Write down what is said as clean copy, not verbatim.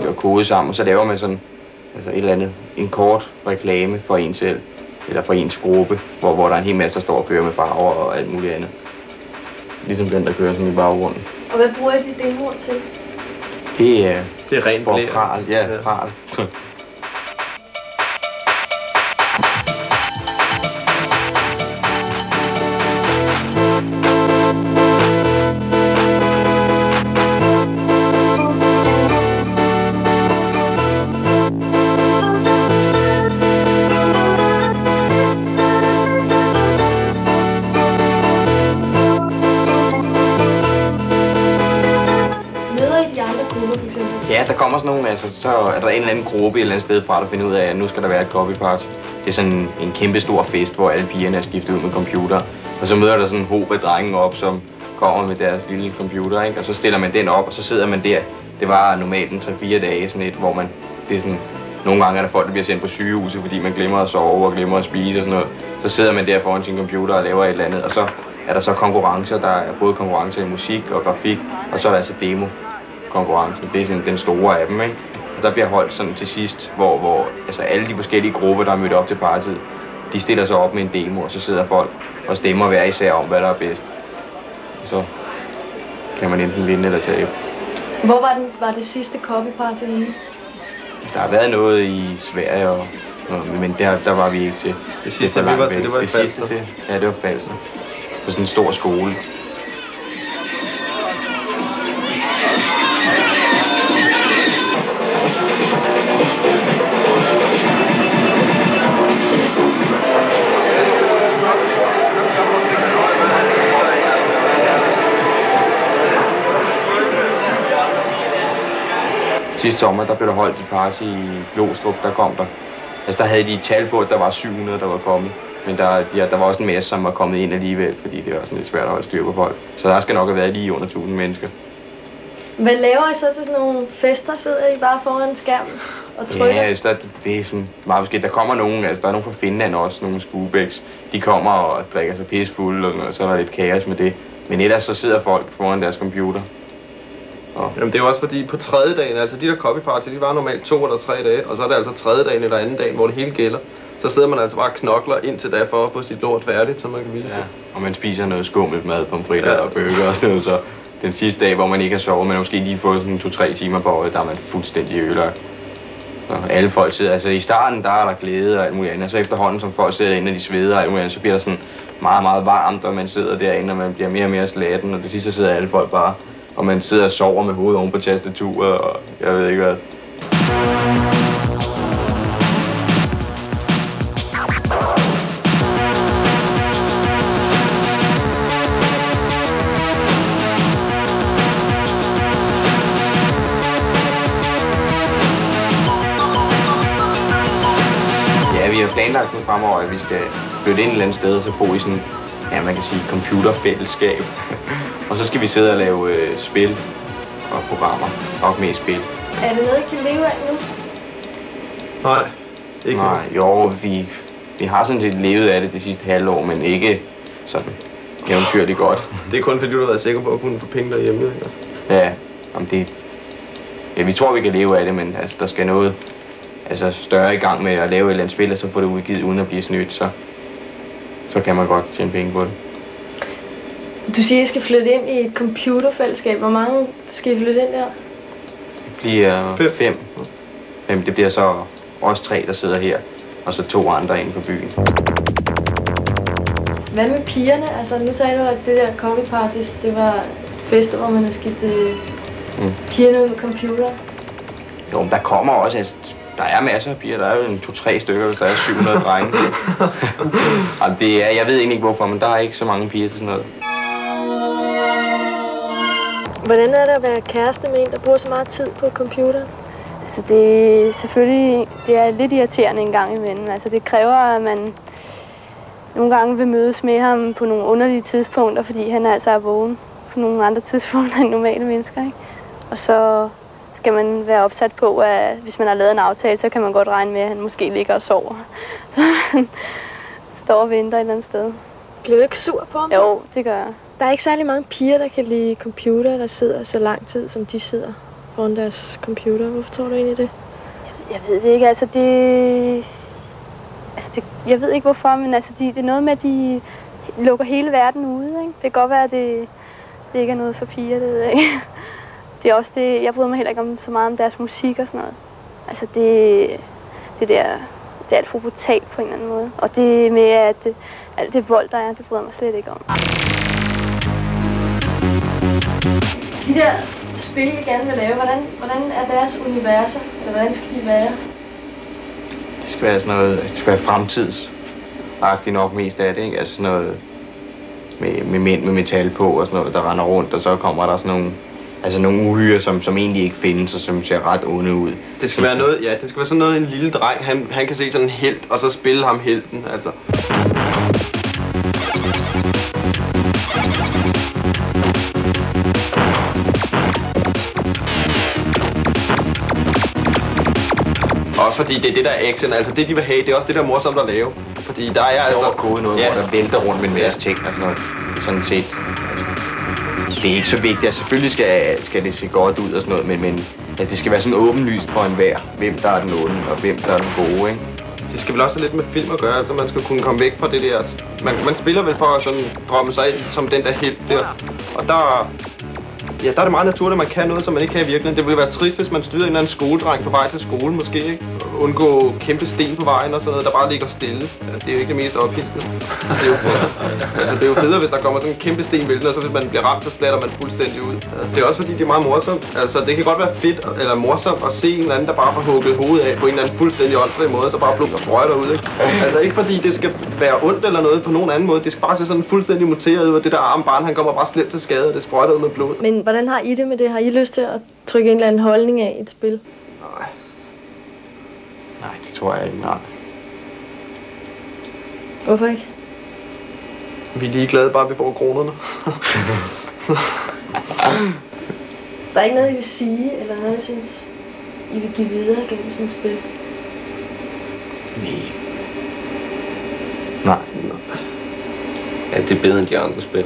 og kode sammen, og så laver man sådan altså et eller andet, en kort reklame for en selv, eller for ens gruppe, hvor der er en hel masse, der står og kører med farver og alt muligt andet. Ligesom den, der kører sådan i baggrunden. Og hvad bruger I de demoer til? Det er rent for pral, ja, pral. Ja, der kommer sådan nogle, altså så er der en eller anden gruppe et eller andet sted fra, der finder ud af, at nu skal der være et copyparty. Det er sådan en kæmpe stor fest, hvor alle pigerne er skiftet ud med computer. Og så møder der sådan en hob af drenge op, som kommer med deres lille computer, ikke? Og så stiller man den op, og så sidder man der. Det var normalt en 3-4 dage, sådan et, hvor man, det er sådan, nogle gange er der folk, der bliver sendt på sygehuset, fordi man glemmer at sove og glemmer at spise og sådan noget. Så sidder man der foran sin computer og laver et eller andet, og så er der så konkurrencer, der er både konkurrencer i musik og grafik, og så er der altså demo. Konkurrencen. Det er sådan den store af dem, ikke? Og der bliver holdt sådan til sidst, hvor altså alle de forskellige grupper, der er mødt op til partiet, de stiller sig op med en demo, og så sidder folk og stemmer hver især om, hvad der er bedst. Og så kan man enten vinde eller tabe. Hvor var det sidste copyparty henne? Der har været noget i Sverige, men der var vi ikke til. Det sidste, vi var til, det var i Falster. Ja, det var Falster. På sådan en stor skole. Sidste sommer, der blev der holdt et party i Glostrup, der kom der. Altså der havde de et tal på, at der var 700, der var kommet. Men der var også en masse, som var kommet ind alligevel, fordi det var sådan lidt svært at holde styr på folk. Så der skal nok have været lige under 1000 mennesker. Hvad laver I så til sådan nogle fester? Sidder I bare foran skærmen og trykker? Ja, altså, det er sådan meget forskelligt. Der kommer nogen, altså der er nogen fra Finland også, nogle skuebæks. De kommer og drikker sig pissefulde, og så er der lidt kaos med det. Men ellers så sidder folk foran deres computer. Jamen det er jo også fordi på tredje dagen, altså de der copyparty, de var normalt 2 eller 3 dage, og så er det altså tredje dagen eller anden dagen, hvor det hele gælder. Så sidder man altså bare og knokler indtil da for at få sit lort færdigt, så man kan vise det. Og man spiser noget skummelt mad, pomfritter og burger og sådan noget, så den sidste dag, hvor man ikke har sovet, men måske lige fået sådan 2-3 timer på øjet, der er man fuldstændig ødelagt. Så alle folk sidder, altså i starten, der er der glæde og alt muligt andet, og så efterhånden, som folk sidder inde, og de sveder og alt muligt andet, så bliver der sådan meget, meget varmt, og man sidder derinde, og man bliver mere og mere slatten, og det sidste sidder alle folk bare, og man sidder og sover med hovedet oven på tastaturet, og jeg ved ikke hvad. Vi har planlagt nu fremover, at vi skal flytte ind et eller andet sted og så bo i sådan, ja, man kan sige computerfællesskab. Og så skal vi sidde og lave spil og programmer, nok mest spil. Er det noget, I kan leve af nu? Nej, ikke. Nej, jo, vi har sådan set levet af det sidste halvår, men ikke sådan eventyrligt godt. Det er kun fordi, du har været sikker på at kunne få penge derhjemme, ikke? Ja, vi tror, vi kan leve af det, men altså, der skal noget større i gang med at lave et eller andet spil, og så få det udgivet uden at blive snydt, så kan man godt tjene penge på det. Du siger, at I skal flytte ind i et computerfællesskab. Hvor mange skal I flytte ind der? Det bliver 5. Det bliver så os 3, der sidder her, og så 2 andre inde på byen. Hvad med pigerne? Altså, nu sagde du, at det der copyparties, det var fester, hvor man har skiftet pigerne ud med computer. Jo, men der kommer også, altså, der er masser af piger. Der er jo 2-3 stykker, hvis der er 700 drenge. Jamen, jeg ved egentlig ikke hvorfor, men der er ikke så mange piger til sådan noget. Hvordan er det at være kæreste med en, der bruger så meget tid på computer? Altså det er lidt irriterende en gang imellem. Altså det kræver, at man nogle gange vil mødes med ham på nogle underlige tidspunkter, fordi han altså er vågen på nogle andre tidspunkter end normale mennesker, ikke? Og så skal man være opsat på, at hvis man har lavet en aftale, så kan man godt regne med, at han måske ligger og sover. Så han står og venter et eller andet sted. Bliver du ikke sur på ham? Jo, det gør jeg. Der er ikke særlig mange piger, der kan lide computer, der sidder så lang tid, som de sidder. foran deres computer. Hvorfor tror du egentlig det? Jeg ved det ikke, altså jeg ved ikke hvorfor, men altså det er noget med, at de lukker hele verden ude, ikke? Det kan godt være, at det ikke er noget for piger, det ved jeg ikke. Det er også det, jeg bryder mig heller ikke om så meget om deres musik og sådan noget. Altså det er alt for brutalt på en eller anden måde. Og det med, at alt det vold, der er, det bryder mig slet ikke om. De der spil, jeg gerne vil lave, hvordan er deres universer? Eller hvordan skal de være? Det skal være sådan noget, det skal være fremtidsagtigt nok mest af det, ikke? Altså sådan noget med mænd med metal på og sådan noget, der render rundt, og så kommer der sådan nogle uhyre, som egentlig ikke findes, og som ser ret onde ud. Det skal være noget, ja, det skal være sådan noget, en lille dreng, han kan se sådan en helt, og så spille ham helten, altså. Også fordi det er det der action, altså det de vil have, det er også det der morsomt at lave. Fordi der er altså kode noget, hvor der vælter rundt med en masse ting og sådan noget. Sådan set. Det er ikke så vigtigt, at selvfølgelig skal det se godt ud og sådan noget, men at det skal være sådan åbenlyst for enhver, hvem der er den onde og hvem der er den gode, ikke? Det skal vel også have lidt med film at gøre, altså man skal kunne komme væk fra det der. Man spiller vel for at sådan drømme sig ind som den der helt der. Og der er det meget naturligt, at man kan noget, som man ikke kan i virkeligheden. Det ville være trist, hvis man styrede en eller anden skoledreng på vej til skole, måske, ikke? Undgå kæmpe sten på vejen og sådan noget, der bare ligger stille. Det er jo ikke det mest ophidsende. Det er jo fedt. Altså, det er jo federe, hvis der kommer sådan en kæmpe sten væltende, og så hvis man bliver ramt, så splatter man fuldstændig ud. Det er også fordi, det er meget morsomt. Altså, det kan godt være fedt eller morsomt at se en eller anden, der bare får hugget hovedet af på en eller anden fuldstændig åndssvag måde, så bare plukker sprøjter ud, ikke? Altså, ikke fordi det skal være ondt eller noget på nogen anden måde. Det skal bare se sådan fuldstændig muteret ud, og det der arme barn, han kommer bare slemt til skade, og det sprøjter ud med blod. Men hvordan har I det med det? Har I lyst til at trykke en eller anden holdning af i et spil? Nej, det tror jeg ikke, nej. Hvorfor ikke? Vi er ligeglade, bare vi får kronerne. Der er ikke noget, I vil sige, eller noget, I synes, I vil give videre gennem sådan et spil? Nej. Ja, det er bedre end de andre spil.